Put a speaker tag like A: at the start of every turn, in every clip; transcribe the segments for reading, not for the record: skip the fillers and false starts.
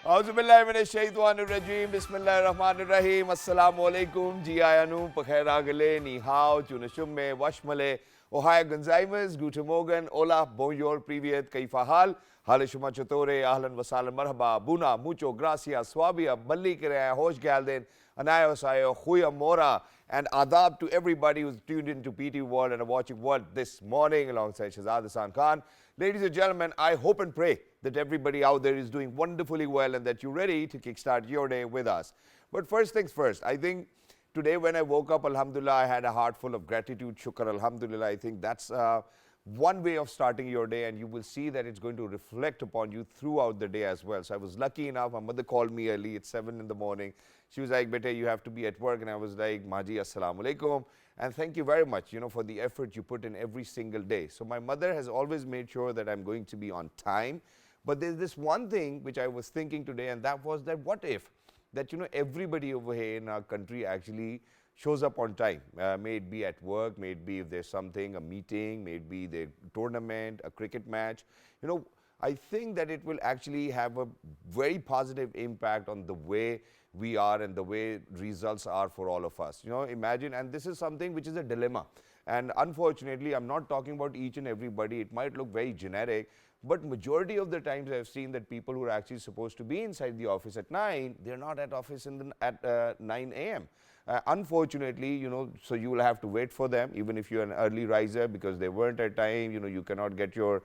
A: Auzubillahiminashaitanirrajim. Bismillahirrahmanirrahim. Assalamu alaikum. Ji ayanu. Pakhairagale. Ni hao. Chunashumme. Washmale. Ohio Gonzaimas. Guten Morgen. Hola. Bonjour. Privyet. Kaifa hal? Halishuma Chatore. Ahlan wasalam. Marhaba. Buna. Mucho. Gracias. Swabia. Balli kare. Hosh galden. Anayo sayo. Khuya mora. And adab to everybody who's tuned into PT World and are watching World this morning alongside Shahzad Hassan Khan. Ladies and gentlemen, I hope and pray that everybody out there is doing wonderfully well and that you're ready to kickstart your day with us. But first things first, I think today when I woke up, alhamdulillah, I had a heart full of gratitude, shukr, alhamdulillah. I think that's one way of starting your day, and you will see that it's going to reflect upon you throughout the day as well. So I was lucky enough, my mother called me early, it's 7 in the morning. She was like, beta, you have to be at work. And I was like, Maji, assalamu alaikum. And thank you very much, for the effort you put in every single day. So my mother has always made sure that I'm going to be on time. But there's this one thing which I was thinking today, and that was that what if that, everybody over here in our country actually shows up on time, may it be at work, may it be if there's something, a meeting, may it be the tournament, a cricket match. I think that it will actually have a very positive impact on the way we are and the way results are for all of us. Imagine, and this is something which is a dilemma. And unfortunately, I'm not talking about each and everybody. It might look very generic, but majority of the times I've seen that people who are actually supposed to be inside the office at 9, they're not at office at 9 a.m. Unfortunately, so you will have to wait for them, even if you're an early riser, because they weren't at time. You cannot get your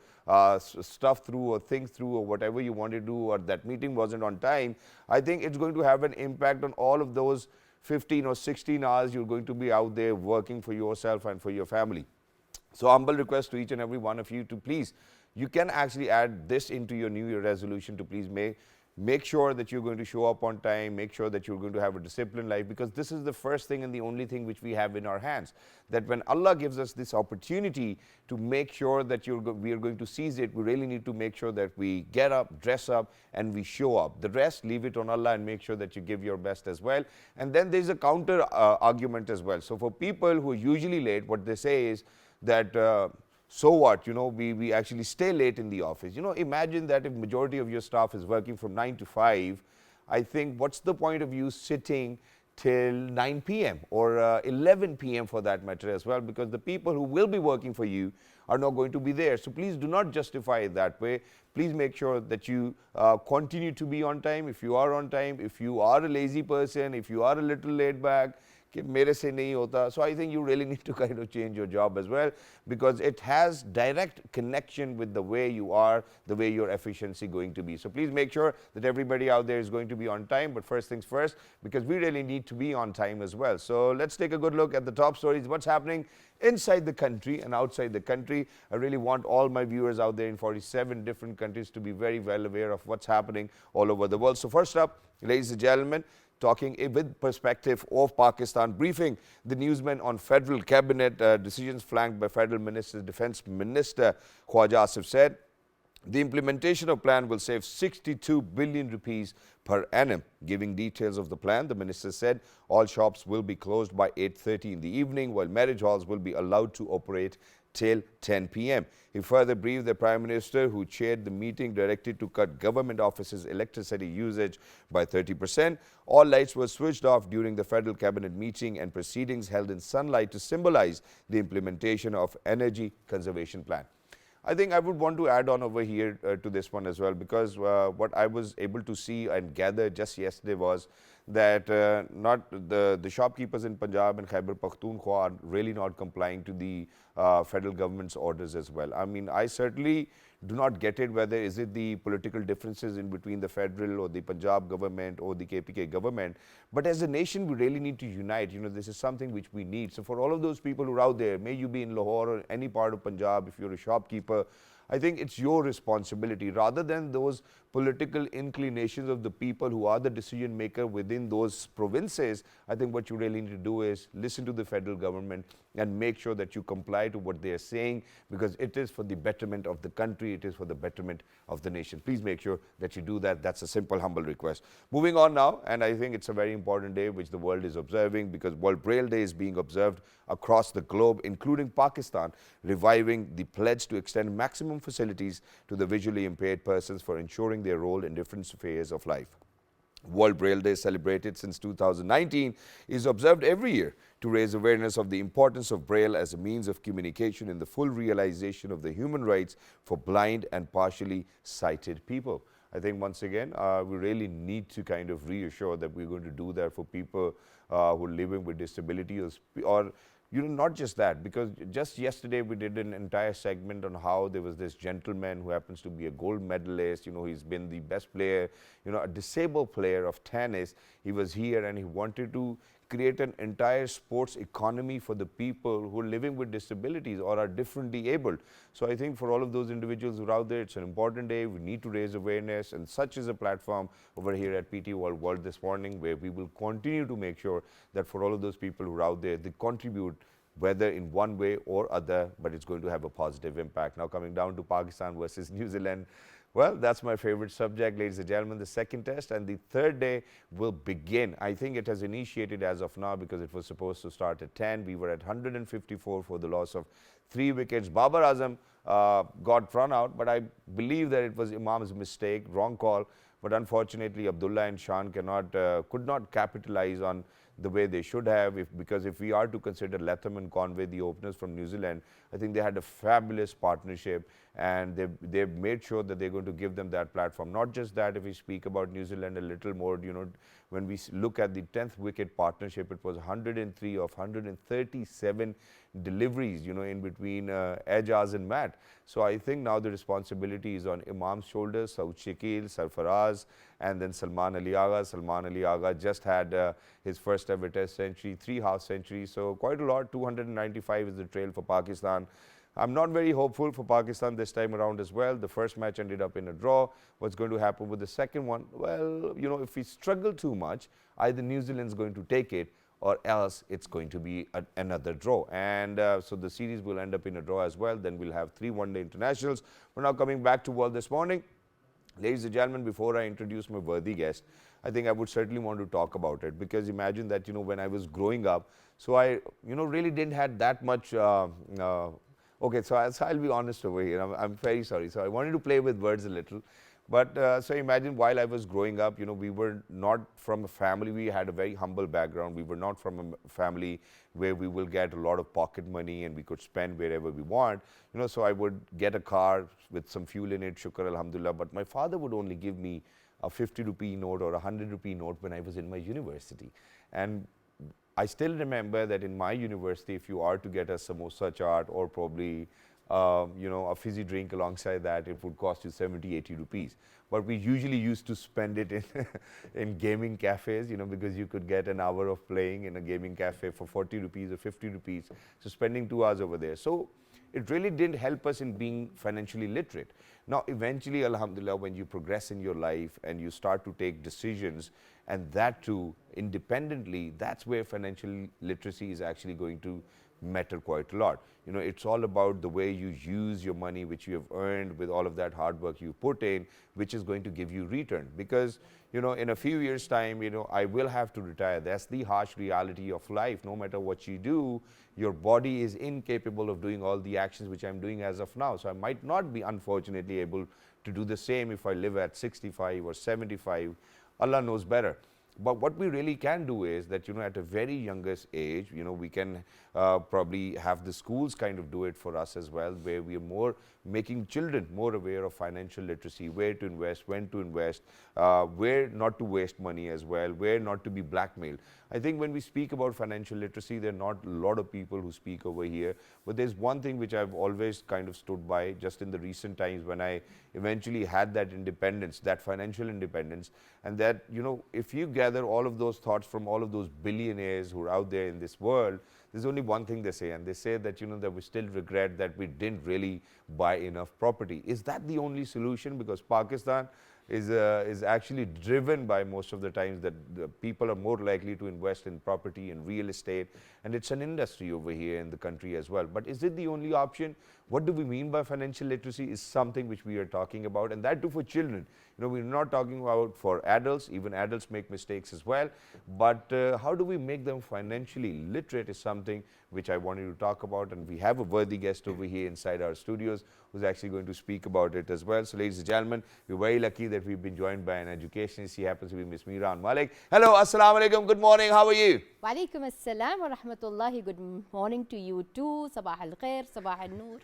A: stuff through or things through or whatever you want to do, or that meeting wasn't on time. I think it's going to have an impact on all of those 15 or 16 hours you're going to be out there working for yourself and for your family. So humble request to each and every one of you to please, you can actually add this into your New Year resolution to please make sure that you're going to show up on time, make sure that you're going to have a disciplined life, because this is the first thing and the only thing which we have in our hands. That when Allah gives us this opportunity to make sure that we are going to seize it, we really need to make sure that we get up, dress up, and we show up. The rest, leave it on Allah and make sure that you give your best as well. And then there's a counter argument as well. So for people who are usually late, what they say is that so what, we actually stay late in the office. Imagine that if majority of your staff is working from 9 to 5, I think what's the point of you sitting till 9 p.m. or 11 p.m. for that matter as well, because the people who will be working for you are not going to be there. So please do not justify it that way. Please make sure that you continue to be on time. If you are on time, if you are a lazy person, if you are a little laid back, so I think you really need to kind of change your job as well, because it has direct connection with the way you are, the way your efficiency going to be. So please make sure that everybody out there is going to be on time. But first things first, because we really need to be on time as well. So let's take a good look at the top stories, what's happening inside the country and outside the country. I really want all my viewers out there in 47 different countries to be very well aware of what's happening all over the world. So first up, ladies and gentlemen, talking with perspective of Pakistan, briefing the newsmen on federal cabinet decisions flanked by Federal Minister, Defence Minister Khwaja Asif said the implementation of plan will save 62 billion rupees per annum. Giving details of the plan, the minister said all shops will be closed by 8:30 in the evening, while marriage halls will be allowed to operate till 10 p.m. He further briefed the Prime Minister, who chaired the meeting, directed to cut government offices' electricity usage by 30%. All lights were switched off during the Federal Cabinet meeting and proceedings held in sunlight to symbolize the implementation of energy conservation plan. I think I would want to add on over here to this one as well, because what I was able to see and gather just yesterday was that not the shopkeepers in Punjab and Khyber Pakhtunkhwa are really not complying to the federal government's orders as well. I mean, I certainly do not get it, whether is it the political differences in between the federal or the Punjab government or the KPK government. But as a nation, we really need to unite. This is something which we need. So for all of those people who are out there, may you be in Lahore or any part of Punjab, if you're a shopkeeper, I think it's your responsibility, rather than those political inclinations of the people who are the decision maker within those provinces. I think what you really need to do is listen to the federal government and make sure that you comply to what they are saying, because it is for the betterment of the country, it is for the betterment of the nation. Please make sure that you do that. That's a simple, humble request. Moving on now, and I think it's a very important day which the world is observing, because World Braille Day is being observed across the globe, including Pakistan, reviving the pledge to extend maximum facilities to the visually impaired persons for ensuring their role in different spheres of life. World Braille Day, celebrated since 2019, is observed every year to raise awareness of the importance of Braille as a means of communication in the full realization of the human rights for blind and partially sighted people. I think once again, we really need to kind of reassure that we're going to do that for people who are living with disability, or not just that, because just yesterday we did an entire segment on how there was this gentleman who happens to be a gold medalist. He's been the best player, a disabled player of tennis. He was here and he wanted to create an entire sports economy for the people who are living with disabilities or are differently abled. So I think for all of those individuals who are out there, it's an important day. We need to raise awareness, and such is a platform over here at PT World this morning, where we will continue to make sure that for all of those people who are out there, they contribute, whether in one way or other, but it's going to have a positive impact. Now coming down to Pakistan versus New Zealand, well, that's my favorite subject, ladies and gentlemen. The second test and the third day will begin. I think it has initiated as of now, because it was supposed to start at 10. We were at 154 for the loss of 3 wickets. Babar Azam got run out, but I believe that it was Imam's mistake, wrong call. But unfortunately, Abdullah and Shan could not capitalize on the way they should have, because if we are to consider Latham and Conway, the openers from New Zealand, I think they had a fabulous partnership, and they've made sure that they're going to give them that platform. Not just that, if we speak about New Zealand a little more, when we look at the 10th wicket partnership, it was 103 of 137 deliveries, in between Ejaz and Matt. So I think now the responsibility is on Imam's shoulders, Saud Shakil, Sarfaraz, and then Salman Ali Agha. Salman Ali Agha just had his first ever test century, 3 half centuries, so quite a lot. 295 is the trail for Pakistan. I'm not very hopeful for Pakistan this time around as well. The first match ended up in a draw. What's going to happen with the second one? Well, if we struggle too much, either New Zealand's going to take it, or else it's going to be another draw. And so the series will end up in a draw as well. Then we'll have 3 one-day internationals. We're now coming back to World this morning. Ladies and gentlemen, before I introduce my worthy guest, I think I would certainly want to talk about it, because imagine that, when I was growing up, so I, really didn't had that much, okay, so I'll be honest over here. I'm very sorry. So I wanted to play with words a little. But so imagine, while I was growing up, we were not from a family. We had a very humble background. We were not from a family where we will get a lot of pocket money and we could spend wherever we want. So I would get a car with some fuel in it, shukr, alhamdulillah. But my father would only give me a 50 rupee note or a 100 rupee note when I was in my university. And I still remember that in my university, if you are to get a samosa chaat or probably a fizzy drink alongside that, it would cost you 70, 80 rupees. But we usually used to spend it in gaming cafes, because you could get an hour of playing in a gaming cafe for 40 rupees or 50 rupees. So spending 2 hours over there. So it really didn't help us in being financially literate. Now, eventually, alhamdulillah, when you progress in your life and you start to take decisions, and that too independently, that's where financial literacy is actually going to matter quite a lot. It's all about the way you use your money, which you have earned with all of that hard work you put in, which is going to give you return. Because, in a few years' time, I will have to retire. That's the harsh reality of life. No matter what you do, your body is incapable of doing all the actions which I'm doing as of now. So I might not be, unfortunately, able to do the same if I live at 65 or 75. Allah knows better. But what we really can do is that, at a very youngest age, we can probably have the schools kind of do it for us as well, where we are more making children more aware of financial literacy, where to invest, when to invest, where not to waste money as well, where not to be blackmailed. I think when we speak about financial literacy, there are not a lot of people who speak over here, but there's one thing which I've always kind of stood by just in the recent times when I eventually had that independence, that financial independence, and that, if you gather all of those thoughts from all of those billionaires who are out there in this world, there's only one thing they say, and they say that, that we still regret that we didn't really buy enough property. Is that the only solution? Because Pakistan, is actually driven by most of the times that the people are more likely to invest in property and real estate, and it's an industry over here in the country as well. But is it the only option? What do we mean by financial literacy is something which we are talking about, and that too for children. You know, we're not talking about for adults. Even adults make mistakes as well. But how do we make them financially literate is something which I wanted to talk about, and we have a worthy guest over here inside our studios who's actually going to speak about it as well. So ladies and gentlemen, we're very lucky that we've been joined by an educationist. She happens to be Miss Miran Malik. Hello, assalamu alaikum, good morning, how are you?
B: Wa alaikum assalam wa rahmatullahi. Good morning to you too. Sabah al khair, sabah al noor.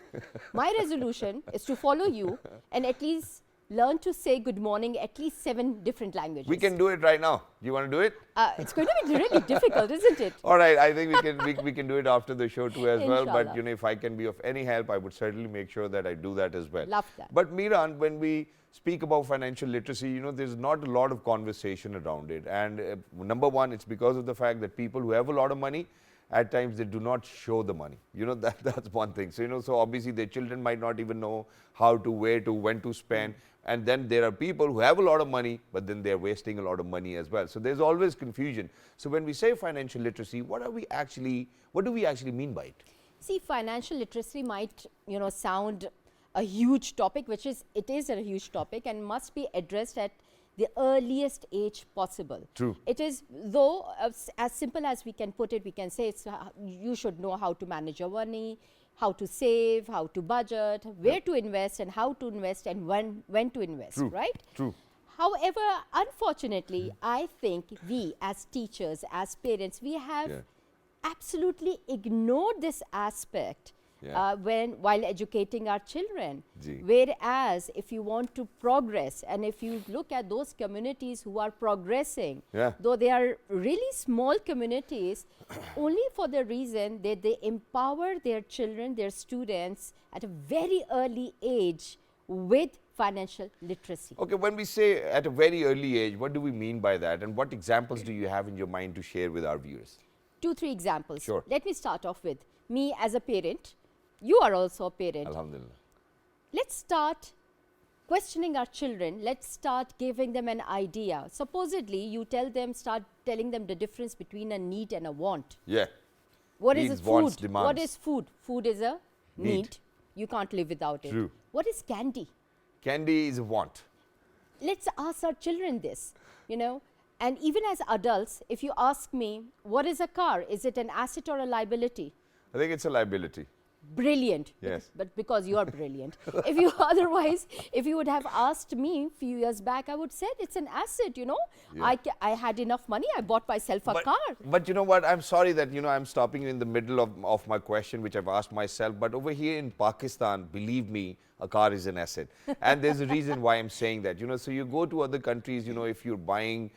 B: My resolution is to follow you and at least learn to say good morning at least 7 different languages.
A: We can do it right now. Do you want to do it?
B: It's going to be really difficult, isn't it?
A: All right, I think we can do it after the show too as well. But
B: Inshallah.
A: you know, if I can be of any help, I would certainly make sure that I do that as well.
B: Love that.
A: But Miran, when we speak about financial literacy, you know, there's not a lot of conversation around it. And number one, it's because of the fact that people who have a lot of money, at times they do not show the money. You know, that's one thing. So, you know, so obviously their children might not even know how to, where to, when to spend. And then there are people who have a lot of money, but then they're wasting a lot of money as well. So there's always confusion. So when we say financial literacy, what do we actually mean by it?
B: See, financial literacy might, you know, sound a huge topic, which is, it is a huge topic and must be addressed at the earliest age possible.
A: True.
B: It is, though, as simple as we can put it, we can say it's, you should know how to manage your money, how to save, how to budget, where to invest and how to invest and when to invest,
A: True.
B: right?
A: True.
B: However, unfortunately, I think we as teachers, as parents, we have absolutely ignored this aspect while educating our children. Whereas, if you want to progress and if you look at those communities who are progressing, though they are really small communities, only for the reason that they empower their children, their students at a very early age with financial literacy.
A: Okay, when we say at a very early age, what do we mean by that? And what examples do you have in your mind to share with our viewers?
B: 2-3 examples.
A: Sure.
B: Let me start off with me as a parent. You are also a parent.
A: Alhamdulillah.
B: Let's start questioning our children. Let's start giving them an idea. Supposedly, you start telling them the difference between a need and a want.
A: Yeah.
B: What
A: Needs,
B: is
A: wants,
B: food?
A: demands.
B: What is food? Food is a need. You can't live without it.
A: True.
B: What is candy?
A: Candy is a want.
B: Let's ask our children this, you know. And even as adults, if you ask me, what is a car? Is it an asset or a liability?
A: I think it's a liability.
B: Brilliant.
A: Yes.
B: But because you are brilliant. If you otherwise, if you would have asked me a few years back, I would have said it's an asset, you know.
A: Yeah.
B: I had enough money, I bought myself a car.
A: But you know what, I'm sorry that, you know, I'm stopping you in the middle of my question, which I've asked myself. But over here in Pakistan, believe me, a car is an asset. And there's a reason why I'm saying that. You know, so you go to other countries, you know, if you're buying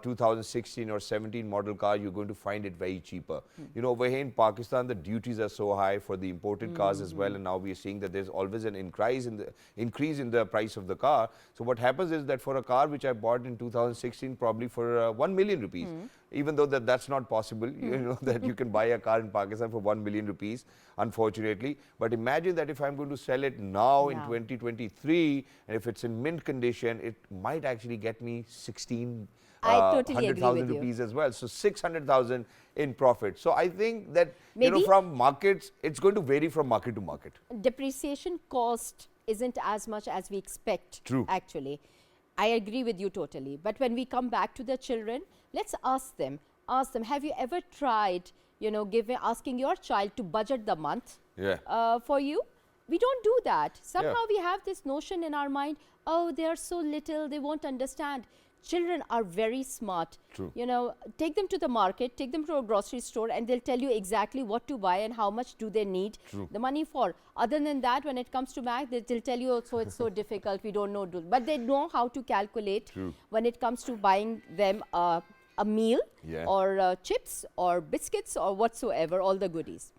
A: 2016 or 17 model car, you're going to find it very cheaper. You know, over here in Pakistan, the duties are so high for the imported cars as well, and now we're seeing that there's always an increase in the price of the car. So what happens is that for a car which I bought in 2016, probably for 1 million rupees, even though that's not possible, you know, that you can buy a car in Pakistan for 1 million rupees, unfortunately. But imagine that if I'm going to sell it now in 2023, and if it's in mint condition, it might actually get me 16
B: I totally agree
A: 100,000
B: with you.
A: rupees as well. So 600,000 in profit. So I think that, you
B: Maybe
A: know, from markets, it's going to vary from market to market.
B: Depreciation cost isn't as much as we expect.
A: True.
B: Actually, I agree with you totally. But when we come back to the children, let's ask them, have you ever tried, you know, asking your child to budget the month for you? We don't do that. Somehow we have this notion in our mind, oh, they are so little, they won't understand. Children are very smart.
A: True.
B: You know, take them to the market, take them to a grocery store, and they'll tell you exactly what to buy and how much do they need the money for. Other than that, when it comes to math, they'll tell you, so it's so difficult, we don't know. But they know how to calculate when it comes to buying them a meal or chips or biscuits or whatsoever, all the goodies.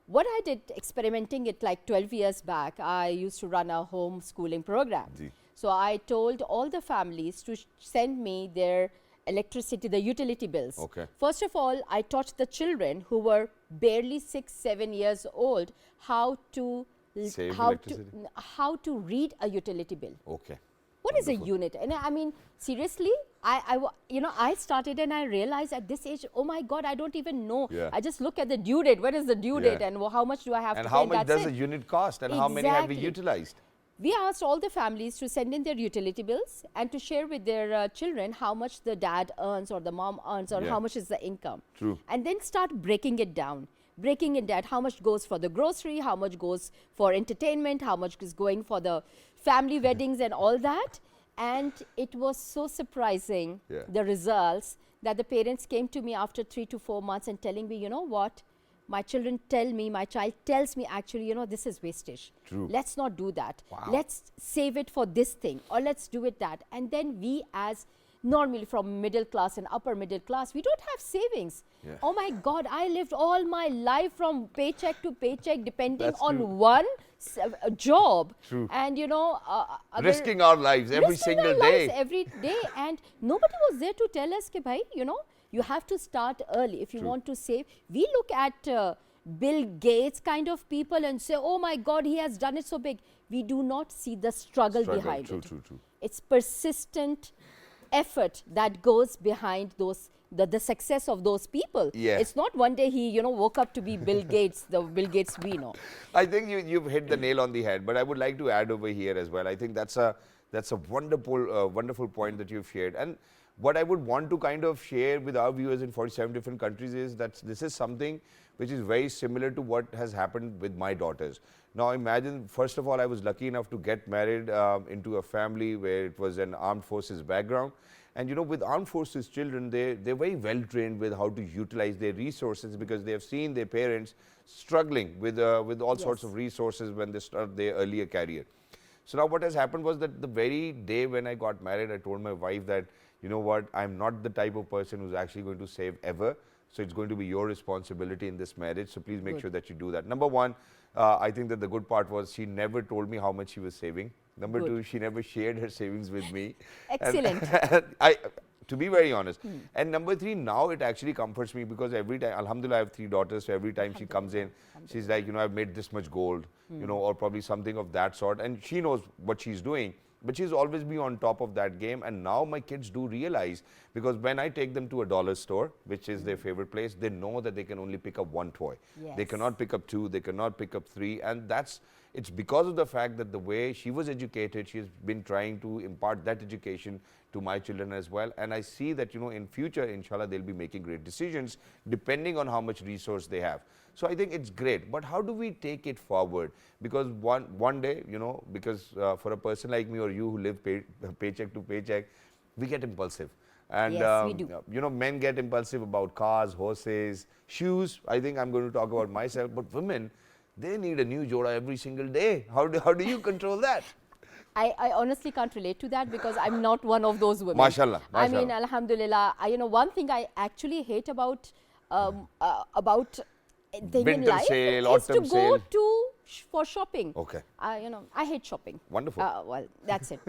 B: What I did experimenting it like 12 years back, I used to run a home schooling program. So I told all the families to send me their electricity, the utility bills. First of all, I taught the children who were barely 6-7 years old how to read a utility bill. What is a unit? And I mean, seriously, I started and I realized at this age, oh my God, I don't even know.
A: Yeah.
B: I just look at the due date. What is the due date, and how much do I have
A: And
B: to
A: how
B: pay?
A: much
B: That's
A: does a
B: it.
A: unit cost, and how many have we
B: Exactly.
A: utilized?
B: We asked all the families to send in their utility bills and to share with their children how much the dad earns or the mom earns or
A: Yeah.
B: how much is the income.
A: True.
B: And then start breaking it down. Breaking it down, how much goes for the grocery, how much goes for entertainment, how much is going for the family weddings and all that. And it was so surprising,
A: Yeah.
B: the results, that the parents came to me after 3 to 4 months and telling me, you know what, my children tell me, my child tells me actually, you know, this is wastage.
A: True.
B: Let's not do that.
A: Wow.
B: Let's save it for this thing, or let's do it that. And then we, as normally from middle class and upper middle class, we don't have savings.
A: Yeah.
B: Oh my God, I lived all my life from paycheck to paycheck depending
A: That's
B: on
A: true.
B: one job.
A: True.
B: And you know,
A: Risking our lives every
B: risking
A: single
B: our
A: day.
B: lives every day, and nobody was there to tell us, bhai, you know, you have to start early if you
A: True.
B: want to save. We look at Bill Gates kind of people and say, oh my God, he has done it so big. We do not see the struggle behind
A: True,
B: it.
A: true, true.
B: It's persistent effort that goes behind those the success of those people.
A: Yeah.
B: It's not one day he, you know, woke up to be Bill Gates, the Bill Gates we know.
A: I think you've hit the nail on the head, but I would like to add over here as well. I think that's a wonderful point that you've shared. And what I would want to kind of share with our viewers in 47 different countries is that this is something which is very similar to what has happened with my daughters. Now imagine, first of all, I was lucky enough to get married into a family where it was an armed forces background. And you know, with armed forces children, they're very well trained with how to utilize their resources, because they have seen their parents struggling with all sorts of resources when they start their earlier career. So now what has happened was that the very day when I got married, I told my wife that, you know what, I'm not the type of person who's actually going to save ever. So it's going to be your responsibility in this marriage. So please make sure that you do that. Number one, I think that the good part was she never told me how much she was saving. Number two, she never shared her savings with me.
B: Excellent.
A: And to be very honest. And number three, now it actually comforts me, because every time, alhamdulillah, I have 3 daughters. So every time she comes in, she's like, you know, I've made this much gold, you know, or probably something of that sort. And she knows what she's doing. But she's always been on top of that game. And now my kids do realize, because when I take them to a dollar store, which is their favorite place, they know that they can only pick up 1 toy.
B: Yes.
A: They cannot pick up 2, they cannot pick up 3. And it's because of the fact that the way she was educated, she has been trying to impart that education to my children as well. And I see that, you know, in future, inshallah, they'll be making great decisions depending on how much resource they have. So I think it's great. But how do we take it forward? Because one day, you know, because for a person like me or you who live paycheck to paycheck, we get impulsive. And,
B: Yes, we do.
A: you know, men get impulsive about cars, horses, shoes. I think I'm going to talk about myself. But women, they need a new joda every single day. How do you control that?
B: I honestly can't relate to that, because I'm not one of those women.
A: Mashallah,
B: I mean,
A: mashallah.
B: alhamdulillah, you know, one thing I actually hate about thing in
A: Winter
B: life
A: sale,
B: is to
A: autumn
B: go
A: sale.
B: for shopping.
A: Okay.
B: You know, I hate shopping.
A: Wonderful.
B: Well, that's it.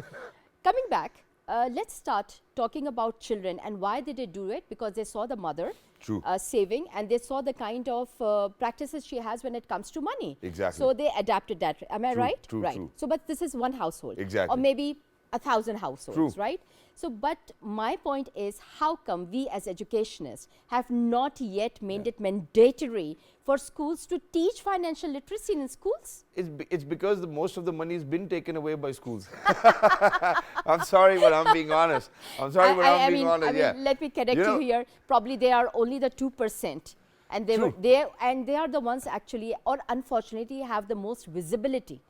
B: Coming back, let's start talking about children and why did they do it? Because they saw the mother
A: True.
B: saving, and they saw the kind of practices she has when it comes to money.
A: Exactly.
B: So they adapted that. Am I
A: True,
B: right?
A: true,
B: right.
A: true.
B: So, but this is one household.
A: Exactly.
B: Or maybe 1,000 households,
A: True.
B: right? So, but my point is, how come we as educationists have not yet made it mandatory for schools to teach financial literacy in schools?
A: It's because most of the money has been taken away by schools. I'm sorry, but I'm being honest. I'm sorry, but I'm being honest. Yeah.
B: Let me correct you here. Probably they are only the 2%. And they
A: True.
B: they are the ones actually, or unfortunately, have the most visibility.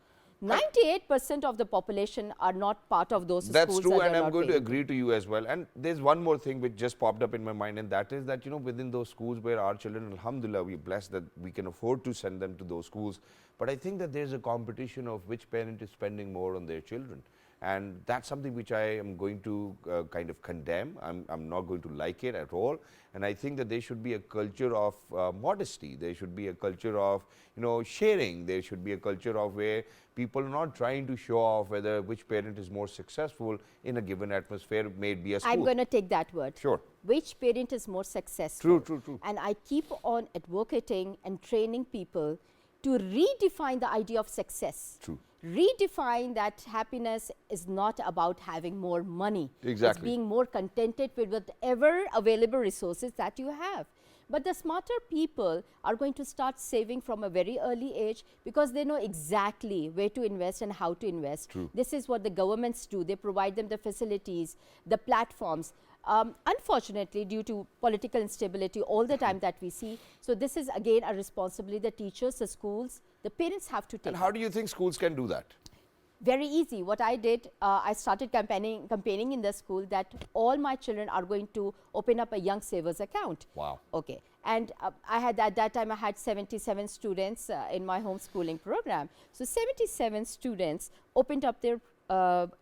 B: 98% of the population are not part of those
A: That's
B: schools.
A: true,
B: that
A: and
B: they're
A: I'm
B: not
A: going to
B: paying.
A: agree to you as well. And there's one more thing which just popped up in my mind, and that is that, you know, within those schools where our children, alhamdulillah, we're blessed that we can afford to send them to those schools. But I think that there's a competition of which parent is spending more on their children. And that's something which I am going to kind of condemn. I'm not going to like it at all. And I think that there should be a culture of modesty. There should be a culture of, you know, sharing. There should be a culture of where people are not trying to show off whether which parent is more successful in a given atmosphere, may it be a school.
B: I'm going to take that word.
A: Sure.
B: Which parent is more successful?
A: True.
B: And I keep on advocating and training people to redefine the idea of success.
A: True.
B: redefine that happiness is not about having more money.
A: Exactly.
B: It's being more contented with whatever available resources that you have. But the smarter people are going to start saving from a very early age because they know exactly where to invest and how to invest.
A: True.
B: This is what the governments do. They provide them the facilities, the platforms. Unfortunately, due to political instability all the time that we see, so this is again a responsibility the teachers, the schools, the parents have to take.
A: And how do you think schools can do that?
B: Very easy. What I did, I started campaigning in the school that all my children are going to open up a young savers account.
A: Wow.
B: Okay. And I had at that time I had 77 students in my homeschooling program. So 77 students opened up their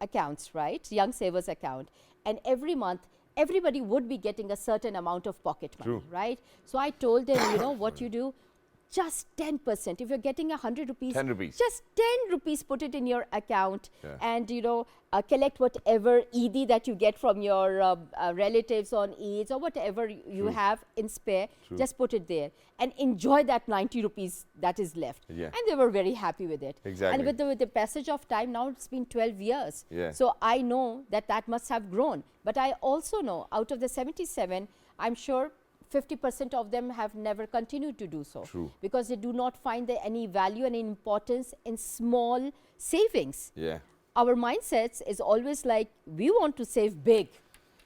B: accounts, right? Young savers account. And every month everybody would be getting a certain amount of pocket money,
A: True.
B: right? So I told them, you know what you do? Just 10%. If you're getting 100 rupees,
A: 10 rupees.
B: just 10 rupees, put it in your account,
A: Yeah.
B: and collect whatever ED that you get from your relatives on Eids or whatever you have in spare.
A: True.
B: Just put it there and enjoy that 90 rupees that is left.
A: Yeah.
B: And they were very happy with it.
A: Exactly.
B: And with the passage of time, now it's been 12 years.
A: Yeah.
B: So I know that must have grown. But I also know out of the 77, I'm sure 50% of them have never continued to do so.
A: True.
B: Because they do not find any value and importance in small savings.
A: Yeah.
B: Our mindsets is always like, we want to save big.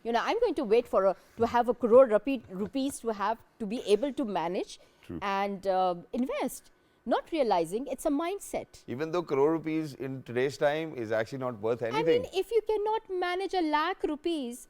B: I'm going to wait for to have a crore rupees to be able to manage.
A: True.
B: And invest. Not realizing it's a mindset.
A: Even though crore rupees in today's time is actually not worth anything.
B: I mean, if you cannot manage a lakh rupees,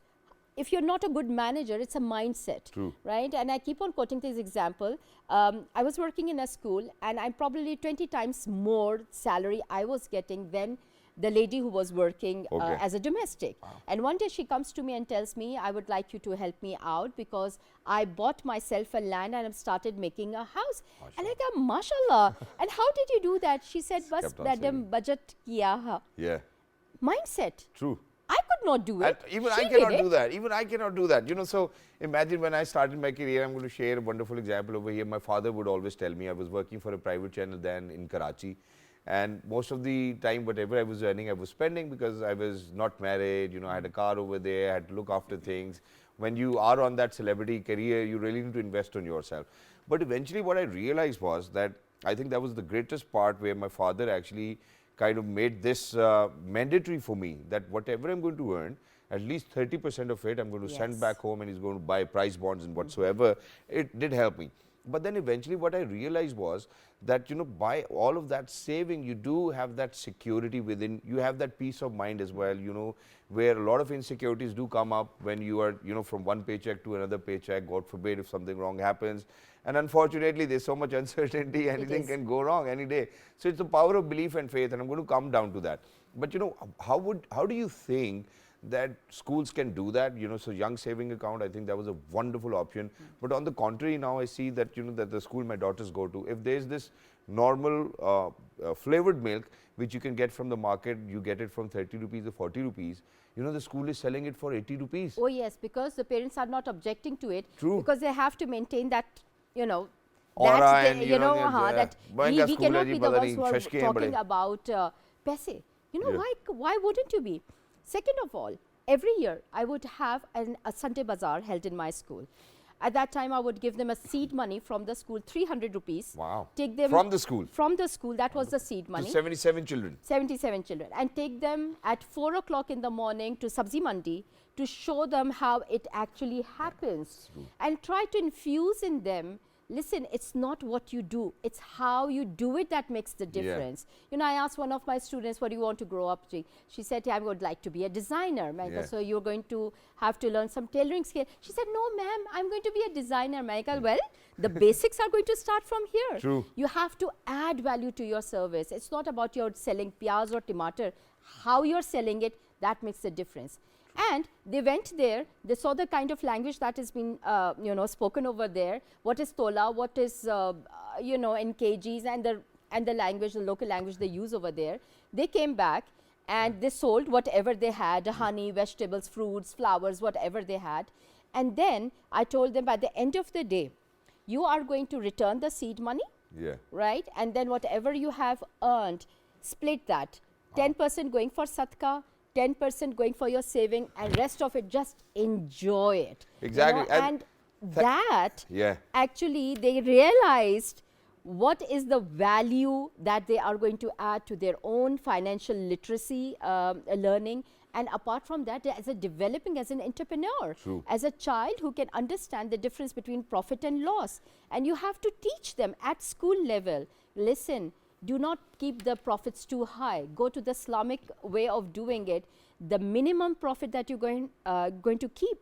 B: if you're not a good manager, it's a mindset.
A: True.
B: Right? And I keep on quoting this example. I was working in a school and I'm probably 20 times more salary I was getting than the lady who was working
A: Okay.
B: as a domestic. Wow. And one day she comes to me and tells me, I would like you to help me out because I bought myself a land and I've started making a house.
A: Mashallah.
B: And I go, mashallah. And how did you do that? She said, bas
A: Kept on
B: madam
A: saving.
B: budget kiya ha.
A: Yeah.
B: Mindset.
A: True.
B: I could not do it.
A: And even
B: She
A: I cannot
B: did
A: do
B: it.
A: that. Even I cannot do that. So imagine when I started my career, I'm going to share a wonderful example over here. My father would always tell me, I was working for a private channel then in Karachi. And most of the time, whatever I was earning, I was spending because I was not married. I had a car over there, I had to look after things. When you are on that celebrity career, you really need to invest on yourself. But eventually what I realized was that I think that was the greatest part where my father actually kind of made this mandatory for me that whatever I'm going to earn, at least 30% of it I'm going to send
B: Yes.
A: back home and he's going to buy prize bonds and whatsoever. It did help me. But then eventually what I realized was that, by all of that saving, you do have that security within, you have that peace of mind as well, where a lot of insecurities do come up when you are, from one paycheck to another paycheck, God forbid if something wrong happens. And unfortunately, there's so much uncertainty, anything can go wrong any day. So it's the power of belief and faith, and I'm going to come down to that. But, how do you think that schools can do that? So young saving account, I think that was a wonderful option. But on the contrary, now I see that, that the school my daughters go to, if there's this normal flavored milk, which you can get from the market, you get it from 30 rupees or 40 rupees, the school is selling it for 80 rupees.
B: Oh yes, because the parents are not objecting to it.
A: True.
B: Because they have to maintain that,
A: Aura
B: that
A: and,
B: they,
A: yeah,
B: that
A: Banka
B: we
A: school
B: cannot
A: hai ji,
B: be the
A: pata
B: ones
A: nahi,
B: who are
A: shashke hain
B: talking
A: bade.
B: about paise.
A: Yeah.
B: Why wouldn't you be? Second of all, every year I would have a Sunday bazaar held in my school. At that time, I would give them a seed money from the school, 300 rupees.
A: Wow.
B: Take them
A: From the school?
B: From the school, that was the seed
A: To
B: money.
A: 77 children.
B: 77 children, and take them at 4 o'clock in the morning to Sabzi Mandi to show them how it actually happens. And try to infuse in them, listen, it's not what you do, it's how you do it that makes the difference. I asked one of my students, what do you want to grow up to? She said, I would like to be a designer.
A: Yeah.
B: So you're going to have to learn some tailoring skill. She said, no ma'am, I'm going to be a designer. Well, the basics are going to start from here.
A: True.
B: You have to add value to your service. It's not about your selling piyaz or tomato. How you're selling it, that makes the difference. And they went there, they saw the kind of language that has been, spoken over there. What is tola, what is, in kgs, and the language, the local language they use over there. They came back and they sold whatever they had, honey, vegetables, fruits, flowers, whatever they had. And then I told them by the end of the day, you are going to return the seed money,
A: Yeah.
B: right? And then whatever you have earned, split that. 10% going for sadka, 10% going for your saving, and rest of it just enjoy it.
A: Exactly.
B: And that
A: Yeah.
B: actually they realized what is the value that they are going to add to their own financial literacy learning. And apart from that, as a developing as an entrepreneur,
A: True.
B: as a child who can understand the difference between profit and loss. And you have to teach them at school level, listen, do not keep the profits too high. Go to the Islamic way of doing it. The minimum profit that you're going to keep,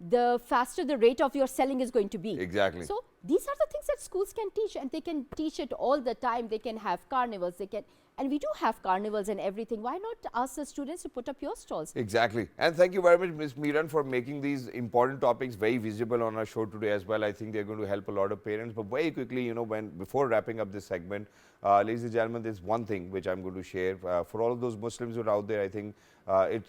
B: the faster the rate of your selling is going to be.
A: Exactly.
B: So these are the things that schools can teach, and they can teach it all the time. They can have carnivals, they can, and we do have carnivals and everything. Why not ask the students to put up your stalls?
A: Exactly. And thank you very much, Ms. Miran, for making these important topics very visible on our show today as well. I think they're going to help a lot of parents. But very quickly, you know, before wrapping up this segment, ladies and gentlemen, there's one thing which I'm going to share. For all of those Muslims who are out there, I think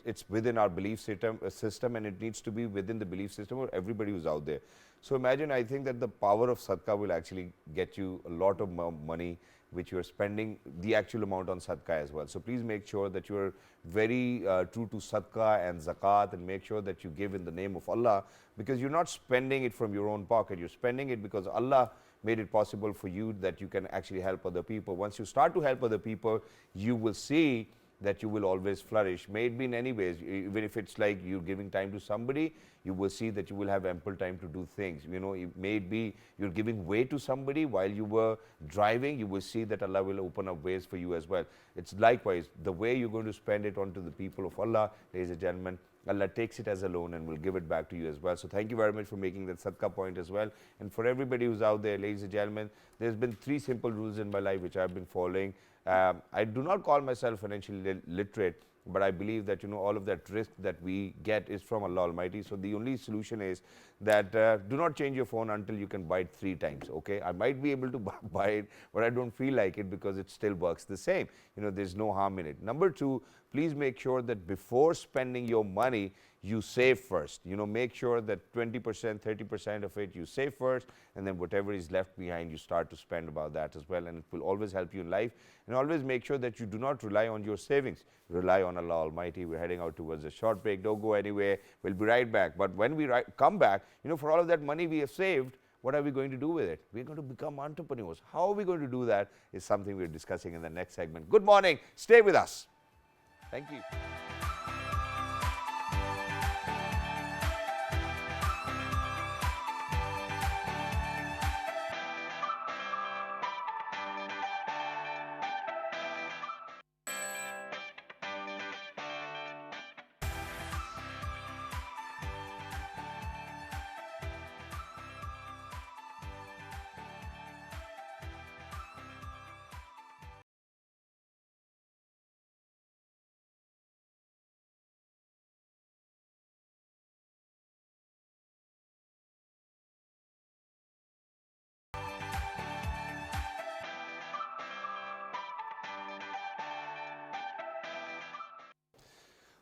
A: it's within our belief system, and it needs to be within the belief system of everybody who's out there. So imagine, I think that the power of sadaqah will actually get you a lot of money which you are spending the actual amount on sadaqah as well. So please make sure that you are very true to sadaqah and zakat, and make sure that you give in the name of Allah, because you're not spending it from your own pocket. You're spending it because Allah made it possible for you that you can actually help other people. Once you start to help other people, you will see that you will always flourish. May it be in any ways, even if it's like you're giving time to somebody, you will see that you will have ample time to do things. You know, it may be you're giving way to somebody while you were driving, you will see that Allah will open up ways for you as well. It's likewise, the way you're going to spend it onto the people of Allah, ladies and gentlemen, Allah takes it as a loan and will give it back to you as well. So thank you very much for making that sadaqah point as well. And for everybody who's out there, ladies and gentlemen, there's been 3 simple rules in my life which I've been following. I do not call myself financially literate, but I believe that, you know, all of that risk that we get is from Allah Almighty. So the only solution is that do not change your phone until you can buy it 3 times. Okay, I might be able to buy it, but I don't feel like it because it still works the same. You know, there's no harm in it. Number 2, please make sure that before spending your money, you save first. You know, make sure that 20%, 30% of it you save first, and then whatever is left behind, you start to spend about that as well, and it will always help you in life. And always make sure that you do not rely on your savings. Rely on Allah Almighty. We're heading out towards a short break. Don't go anywhere. We'll be right back. But when we come back, you know, for all of that money we have saved, what are we going to do with it? We're going to become entrepreneurs. How are we going to do that is something we're discussing in the next segment. Good morning. Stay with us. Thank you.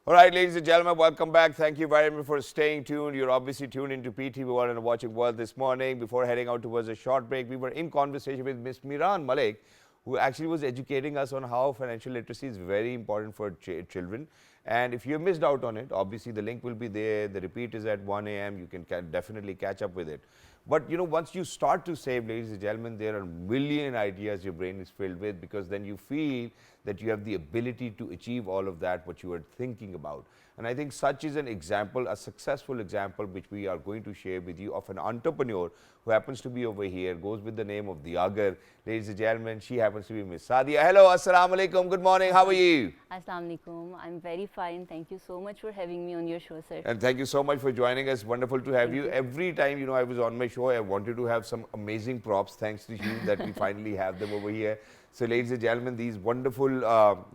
A: All right, ladies and gentlemen, welcome back. Thank you very much for staying tuned. You're obviously tuned into PTV1 and Watching World this morning. Before heading out towards a short break, we were in conversation with Ms. Miran Malik, who actually was educating us on how financial literacy is very important for children. And if you missed out on it, obviously the link will be there. The repeat is at 1 a.m. You can definitely catch up with it. But you know, once you start to save, ladies and gentlemen, there are a million ideas your brain is filled with, because then you feel that you have the ability to achieve all of that what you are thinking about. And I think such is an example, a successful example, which we are going to share with you, of an entrepreneur who happens to be over here, goes with the name of Diagar. Ladies and gentlemen, she happens to be Miss Sadia. Hello, assalamu alaikum, good morning, how are you?
C: Assalamu alaikum, I'm very fine. Thank you so much for having me on your show, sir.
A: And thank you so much for joining us. Wonderful to have you. Every time, you know, I was on my show, I wanted to have some amazing props, thanks to you that we finally have them over here. So ladies and gentlemen, these wonderful,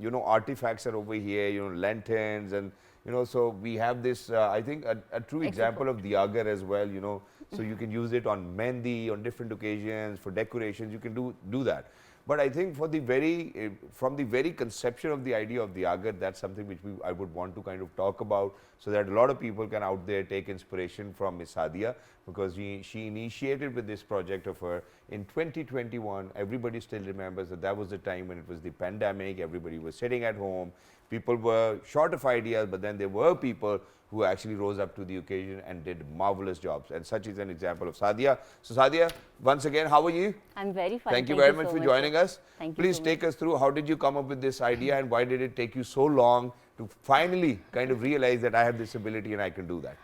A: you know, artifacts are over here, you know, lanterns, and, you know, so we have this, I think, a true example of Diagar as well, you know. So you can use it on mehndi, on different occasions, for decorations, you can do that. But I think for the from the very conception of the idea of Diagar, that's something which I would want to kind of talk about, so that a lot of people can out there take inspiration from Miss Sadia. because she initiated with this project of her in 2021. Everybody still remembers that that was the time when it was the pandemic. Everybody was sitting at home. People were short of ideas, but then there were people who actually rose up to the occasion and did marvelous jobs. And such is an example of Sadia. So Sadia, once again, how are you?
C: I'm very fine.
A: Thank you very much
C: so
A: for joining
C: sir.
A: us.
C: Thank you
A: Please
C: so
A: take us through, how did you come up with this idea and why did it take you so long to finally kind of realize that I have this ability and I can do that?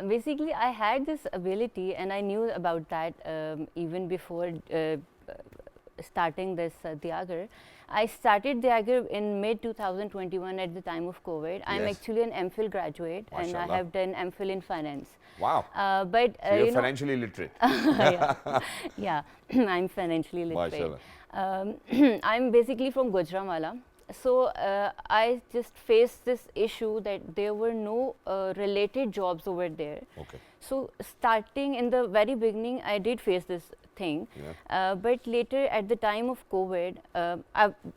C: Basically, I had this ability and I knew about that even before starting this Diagar. I started Diagar in mid 2021 at the time of COVID. I'm
A: Yes.
C: actually an MPhil graduate and I
A: Mashallah.
C: have done MPhil in finance.
A: Wow.
C: But
A: So you're
C: you know,
A: financially literate.
C: yeah, I'm financially literate.
A: Mashallah.
C: I'm basically from Gujranwala. So I just faced this issue that there were no related jobs over there.
A: Okay.
C: So starting in the very beginning, I did face this thing.
A: Yeah.
C: But later at the time of COVID,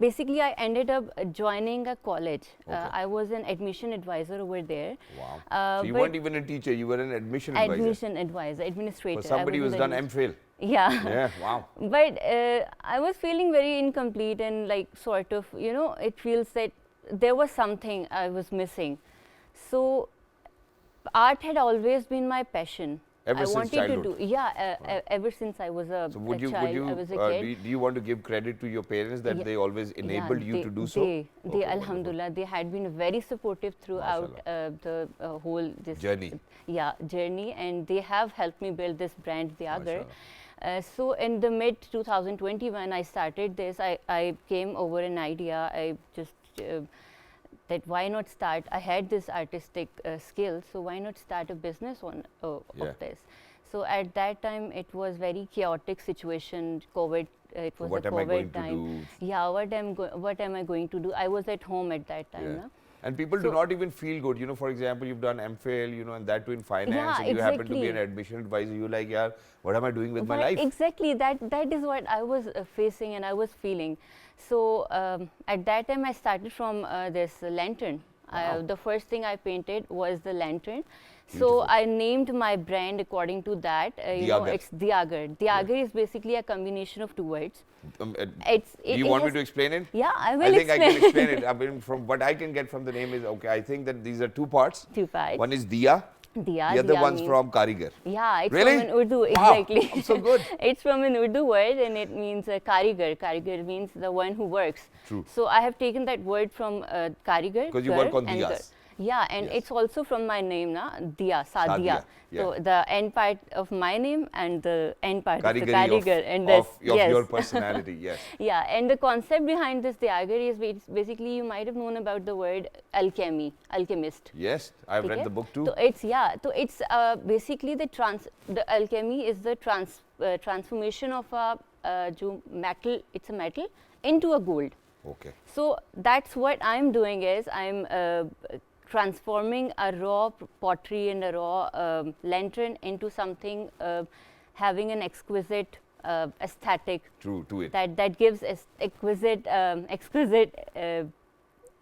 C: basically I ended up joining a college.
A: Okay.
C: I was an admission advisor over there.
A: Wow. So you
C: but
A: weren't even a teacher, you were an admission advisor.
C: admission advisor, administrator.
A: For somebody
C: I was
A: who's
C: in
A: done MPhil.
C: Yeah.
A: Yeah, wow.
C: But I was feeling very incomplete and like sort of, you know, it feels that there was something I was missing. So art had always been my passion.
A: Ever
C: I
A: since
C: wanted
A: childhood?
C: to do, yeah, ever since I was a,
A: So would you,
C: child, I was a kid.
A: do you want to give credit to your parents that
C: Yeah.
A: they always enabled you
C: they,
A: to do so?
C: They,
A: Okay, wonderful.
C: Alhamdulillah, they had been very supportive throughout the whole this
A: Journey.
C: journey, and they have helped me build this brand, Diagar.
A: Mashallah.
C: So in the mid 2021, I started this. I came over an idea. I just that why not start? I had this artistic skill, so why not start a business on
A: Yeah.
C: of this? So at that time, it was very chaotic situation. COVID. It was
A: What
C: a
A: am I
C: COVID
A: going to
C: time.
A: do?
C: Yeah, what am I going to do? I was at home at that time.
A: Yeah.
C: Na?
A: And people do
C: So-
A: not even feel good. You know, for example, you've done MPhil, you know, and that too in finance,
C: Yeah,
A: and you happen to be
C: exactly.
A: an admission advisor. You're like, yeah, what am I doing with my
C: But
A: life?
C: exactly, that is what I was facing and I was feeling. So at that time, I started from this lantern.
A: Wow.
C: The first thing I painted was the lantern.
A: Beautiful.
C: So I named my brand according to that. You know,
A: Diagar.
C: it's Diagar. Diagar is basically a combination of two words. Do
A: you want me to explain it?
C: Yeah, I will
A: I think
C: explain.
A: I can explain it. I mean, from what I can get from the name is, okay, I think that these are two parts.
C: Two parts.
A: One is Diya,
C: Diya,
A: the other
C: Diya
A: one's
C: means-
A: from Karigar.
C: Yeah, it's
A: Really?
C: from an Urdu,
A: Wow,
C: exactly.
A: I'm so good.
C: It's from an Urdu word and it means karigar. Karigar means the one who works.
A: True.
C: So I have taken that word from karigar.
A: 'Cause you
C: gar,
A: work on
C: and
A: diyas.
C: gar. Yeah, and
A: Yes.
C: it's also from my name, na? Diya,
A: Sadia,
C: Sadia.
A: yeah.
C: So the end part of my name and the end part of the
A: Karigari
C: karigar. And
A: of
C: yes.
A: your personality, yes.
C: Yeah, and the concept behind this Diagar is basically, you might have known about the word alchemy, alchemist.
A: Yes, I've read
C: Okay?
A: the book too.
C: So it's basically the alchemy is the transformation of a metal. It's a metal into a gold.
A: Okay.
C: So that's what I'm doing is I'm transforming a raw pottery and a raw lantern into something having an exquisite aesthetic
A: True to it.
C: that gives exquisite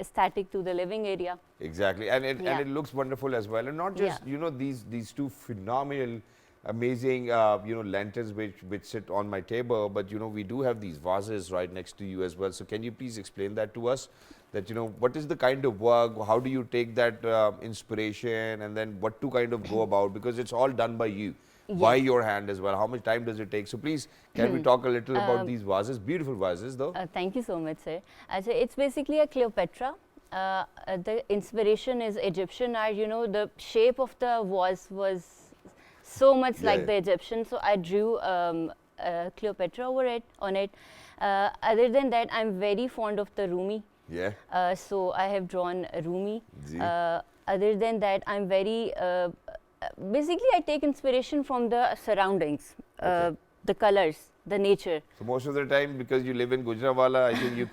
C: aesthetic to the living area.
A: Exactly, and
C: Yeah.
A: it looks wonderful as well, and not just
C: Yeah.
A: you know these two phenomenal, amazing you know lanterns which sit on my table, but you know we do have these vases right next to you as well. So can you please explain that to us? That you know what is the kind of work? How do you take that inspiration, and then what to kind of go about, because it's all done by you. By your hand as well. How much time does it take? So please, can we talk a little about these vases? Beautiful vases, though.
C: Thank you so much, sir. So it's basically a Cleopatra. The inspiration is Egyptian art. You know, the shape of the vase was so much
A: Yeah,
C: like
A: yeah.
C: the Egyptian. So I drew Cleopatra on it. Other than that, I'm very fond of the Rumi.
A: Yeah.
C: So I have drawn Rumi.
A: Ji.
C: Other than that, I'm very basically I take inspiration from the surroundings,
A: Okay.
C: the colors, the nature.
A: So most of the time, because you live in Gujranwala, I think you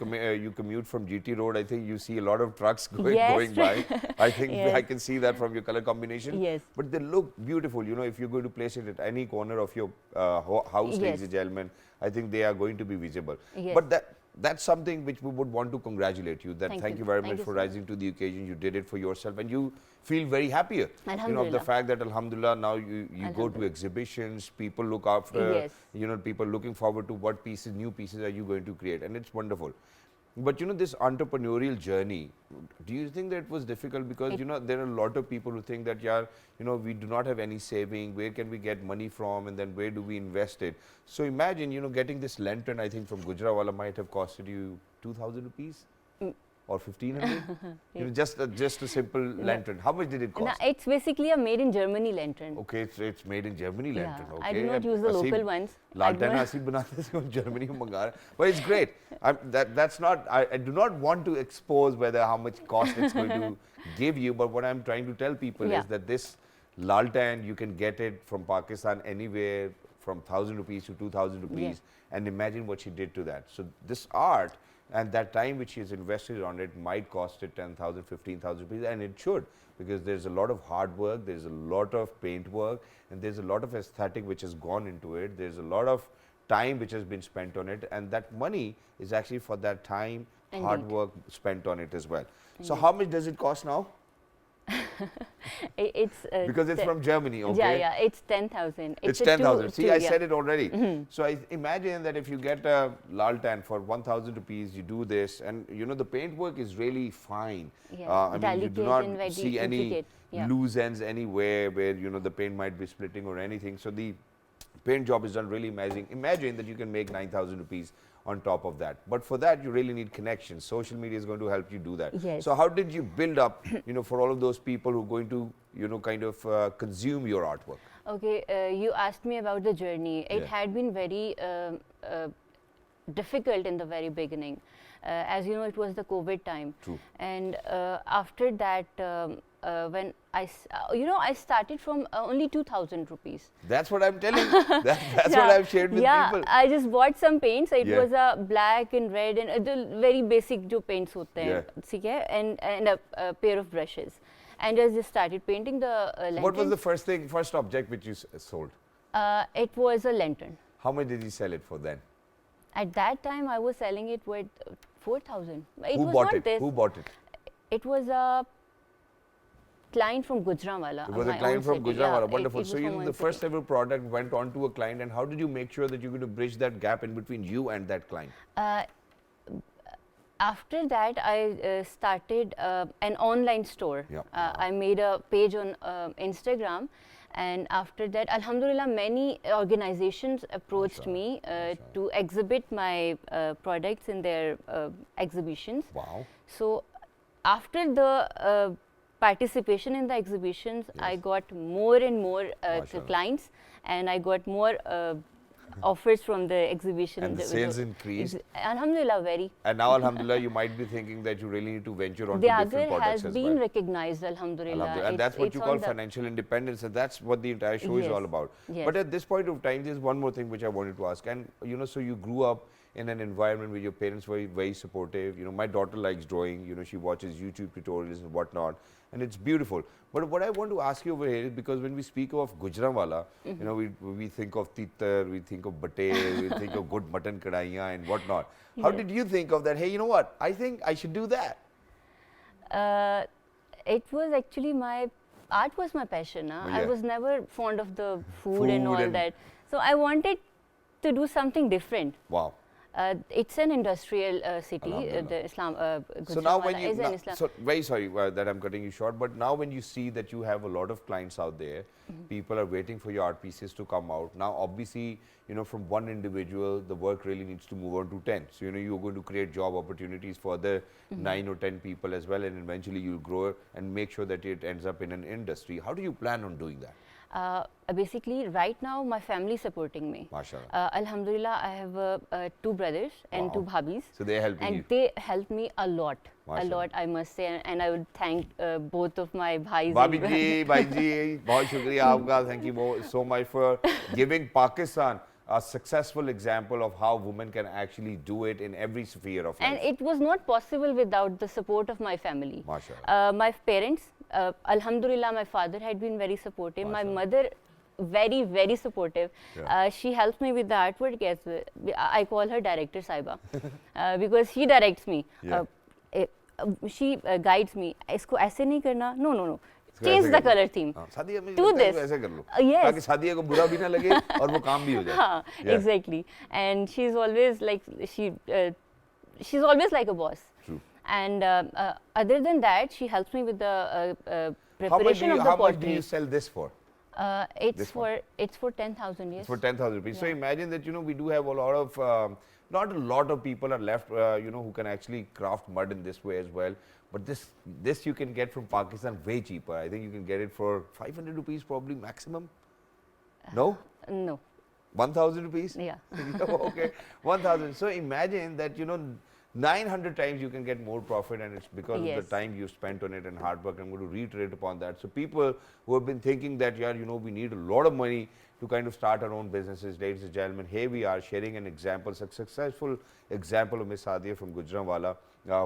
A: commute from GT Road. I think you see a lot of trucks going
C: Yes.
A: by. I think
C: Yes.
A: I can see that from your color combination.
C: Yes.
A: But they look beautiful. You know, if you're going to place it at any corner of your house, ladies
C: Yes.
A: and gentlemen, I think they are going to be visible.
C: Yes.
A: But that's something which we would want to congratulate you. That thank you very
C: Thank
A: much
C: you
A: for
C: so much.
A: rising to the occasion. You did it for yourself, and you feel very happier. You know, of the
C: Alhamdulillah.
A: fact that Alhamdulillah now you go to
C: Alhamdulillah.
A: exhibitions, people look after,
C: Yes.
A: you know, people looking forward to what pieces, new pieces are you going to create, and it's wonderful. But you know, this entrepreneurial journey, do you think that it was difficult? Because you know, there are a lot of people who think that, yeah, you know, we do not have any saving, where can we get money from, and then where do we invest it? So imagine, you know, getting this lantern, I think from Gujranwala might have costed you 2,000 rupees or 1,500. You know, just a simple lantern. How much did it
C: No,
A: cost?
C: it's basically a made in Germany lantern.
A: Okay, it's made in Germany lantern.
C: Yeah,
A: Okay,
C: I do not use the local ones.
A: Lantern asi banate se Germany mein manga rahe hain. But it's great. That's not. I do not want to expose whether how much cost it's going to give you. But what I'm trying to tell people is that this lantern, you can get it from Pakistan anywhere from 1,000 rupees to 2,000 rupees, and imagine what she did to that. So this art and that time which she has invested on it might cost it 10,000, 15,000 rupees, and it should, because there's a lot of hard work, there's a lot of paint work, and there's a lot of aesthetic which has gone into it. There's a lot of time which has been spent on it, and that money is actually for that time, hard work spent on it as well. So how much does it cost now?
C: It's
A: Because it's from Germany, okay?
C: Yeah, it's 10,000.
A: It's
C: a
A: 10,000. See, I said
C: yeah.
A: it already. So I imagine that if you get a lal-tan for 1,000 rupees, you do this, and you know the paint work is really fine.
C: Yeah,
A: I mean, you do
C: delicate and
A: not
C: very
A: see any
C: intricate, yeah.
A: loose ends anywhere where you know the paint might be splitting or anything. So the paint job is done really amazing. Imagine that you can make 9,000 rupees on top of that. But for that, you really need connections. Social media is going to help you do that.
C: Yes.
A: So how did you build up, you know, for all of those people who are going to, you know, kind of consume your artwork?
C: Okay, you asked me about the journey. It
A: Yeah.
C: had been very difficult in the very beginning. As you know, it was the COVID time.
A: True.
C: And after that, when you know, I started from only 2,000 rupees.
A: That's what I'm telling. That's what I've shared with people.
C: Yeah, I just bought some paints. It
A: Yeah.
C: was a black and red and the very basic jo paints hote hain,
A: Yeah.
C: theek hai, and a pair of brushes. And I just started painting the lantern.
A: What was the first object which you sold?
C: It was a lantern.
A: How much did you sell it for then?
C: At that time, I was selling it with 4,000. It
A: Who
C: was
A: bought
C: not
A: it?
C: this.
A: Who bought it?
C: It was a client from Gujranwala.
A: It was
C: my
A: a client
C: own
A: from
C: city.
A: Gujranwala.
C: Yeah,
A: Wonderful.
C: it
A: So
C: was
A: you
C: from
A: know,
C: one
A: the
C: city.
A: first ever product went on to a client, and how did you make sure that you're going to bridge that gap in between you and that client?
C: After that, I started an online store.
A: Yeah.
C: I made a page on Instagram, and after that, Alhamdulillah, many organizations approached me to exhibit my products in their exhibitions.
A: Wow.
C: So, after the participation in the exhibitions, I got more and more
A: Mashallah.
C: clients, and I got more offers from the exhibition.
A: And the sales increased.
C: Alhamdulillah, very.
A: And now, alhamdulillah, you might be thinking that you really need to venture onto
C: The
A: different
C: Agar
A: products
C: has
A: as
C: been
A: well.
C: recognized, alhamdulillah.
A: Alhamdulillah. And that's what
C: It's
A: you
C: on
A: call
C: the-
A: financial independence, and that's what the entire show is
C: Yes.
A: all about.
C: Yes.
A: But at this point of time, there's one more thing which I wanted to ask. And you know, so you grew up in an environment where your parents were very supportive. You know, my daughter likes drawing. You know, she watches YouTube tutorials and whatnot, and it's beautiful. But what I want to ask you over here is, because when we speak of Gujranwala, you know, we think of titar, we think of bate, we think of good mutton kadaiya and whatnot. How did you think of that? Hey, you know what? I think I should do that.
C: It was actually art was my passion.
A: Oh,
C: I
A: yeah.
C: was never fond of the food and all
A: and-
C: that. So I wanted to do something different.
A: Wow.
C: It's an industrial city.
A: Alhamdulillah.
C: The Islam.
A: So now when
C: Gujranwala
A: you,
C: is an Islam.
A: so very sorry that I'm cutting you short, but now when you see that you have a lot of clients out there, people are waiting for your art pieces to come out. Now obviously, you know, from one individual, the work really needs to move on to 10. So, you know, you're going to create job opportunities for other 9 or 10 people as well, and eventually you'll grow and make sure that it ends up in an industry. How do you plan on doing that?
C: Basically, right now, my family is supporting me.
A: MashaAllah.
C: Alhamdulillah, I have 2 brothers and
A: Wow.
C: 2 bhabis.
A: So they're helping
C: And
A: you.
C: they help me a lot. A
A: Mashallah.
C: lot, I must say. And I would thank both of my bhais.
A: Bhabhi
C: and-
A: ji, bhai ji, bahut shukriya aapka. Thank you so much for giving Pakistan a successful example of how women can actually do it in every sphere of
C: And
A: life.
C: it was not possible without the support of my family.
A: MashaAllah.
C: My parents, Alhamdulillah, my father had been very supportive. My
A: Mashallah.
C: mother very, very supportive.
A: Yeah.
C: She helps me with the artwork as well. I call her Director Saiba because she directs me.
A: Yeah.
C: She guides me. इसको ऐसे नहीं करना. No, no, no.
A: इसको
C: Change
A: ऐसे
C: the
A: कर लो।
C: color theme.
A: हाँ, सादिया मुझे
C: Do
A: लगता है
C: this.
A: इसको ऐसे कर लो
C: Yes.
A: ताकि सादिया को बुरा भी ना लगे और वो काम भी हो जाए।
C: हाँ,
A: Yeah.
C: exactly. And she's always like she's always like a boss.
A: True.
C: And other than that, she helps me with the
A: How much
C: preparation of the
A: how much do
C: pottery.
A: you sell this for?
C: It's
A: this
C: for
A: one?
C: it's for 10,000. Yes.
A: For 10,000 rupees. So
C: Yeah.
A: imagine that, you know, we do have a lot of, not a lot of people are left, you know, who can actually craft mud in this way as well. But this you can get from Pakistan way cheaper. I think you can get it for 500 rupees probably maximum. No?
C: No.
A: 1,000 rupees?
C: Yeah.
A: Okay, 1,000. So imagine that, you know, 900 times you can get more profit, and it's because of
C: Yes.
A: the time you spent on it and hard work. I'm going to reiterate upon that. So people who have been thinking that, yeah, you know, we need a lot of money to kind of start our own businesses, ladies and gentlemen, here we are sharing an example, successful example of Miss Sadia from Gujranwala,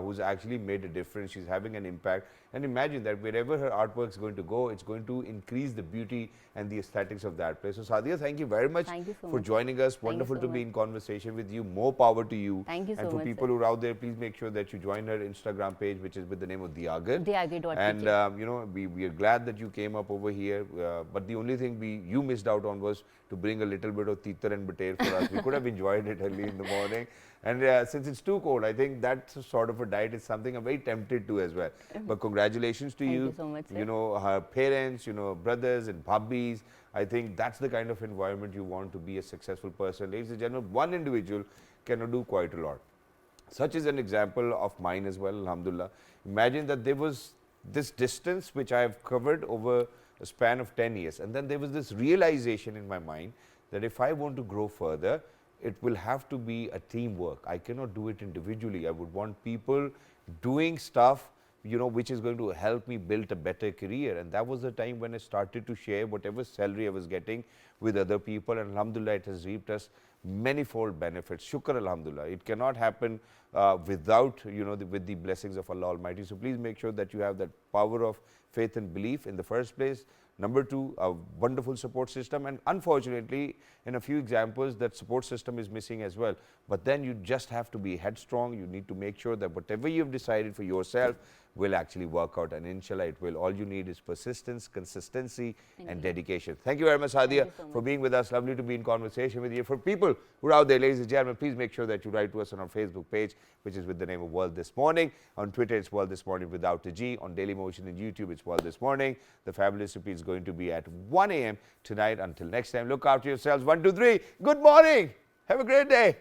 A: who's actually made a difference. She's having an impact. And imagine that wherever her artwork is going to go, it's going to increase the beauty and the aesthetics of that place. So Sadia, thank you very much
C: Thank you so
A: for
C: much.
A: joining us.
C: you
A: Wonderful
C: so
A: to be
C: much.
A: in conversation with you. More power to you.
C: Thank you
A: And
C: so
A: for
C: much,
A: people
C: sir.
A: who are out there, please make sure that you join her Instagram page, which is with the name of Diagar.
C: Diagar.pk.
A: And you know, we are glad that you came up over here. But the only thing you missed out on was to bring a little bit of titar and bater for us. We could have enjoyed it early in the morning. And since it's too cold, I think that sort of a diet is something I'm very tempted to as well. But congratulations to
C: Thank
A: you.
C: you so much, sir.
A: You know, her parents, you know, brothers and bhabis. I think that's the kind of environment you want to be a successful person. Ladies and gentlemen, one individual cannot do quite a lot. Such is an example of mine as well, alhamdulillah. Imagine that there was this distance which I have covered over a span of 10 years. And then there was this realization in my mind that if I want to grow further, it will have to be a teamwork. I cannot do it individually. I would want people doing stuff, you know, which is going to help me build a better career. And that was the time when I started to share whatever salary I was getting with other people. And alhamdulillah, it has reaped us manifold benefits. Shukr alhamdulillah. It cannot happen without, you know, with the blessings of Allah Almighty. So please make sure that you have that power of faith and belief in the first place. Number two, a wonderful support system. And unfortunately, in a few examples, that support system is missing as well. But then you just have to be headstrong. You need to make sure that whatever you've decided for yourself will actually work out. And inshallah, it will. All you need is persistence, consistency, and dedication. Thank you very much, Sadia,
C: so much.
A: for being with us. Lovely to be in conversation with you. For people who are out there, ladies and gentlemen, please make sure that you write to us on our Facebook page, which is with the name of World This Morning. On Twitter, it's World This Morning without a G. On Dailymotion and YouTube, it's World This Morning. The fabulous repeat is going to be at 1 a.m. tonight. Until next time, look after yourselves. 1, 2, 3. Good morning. Have a great day.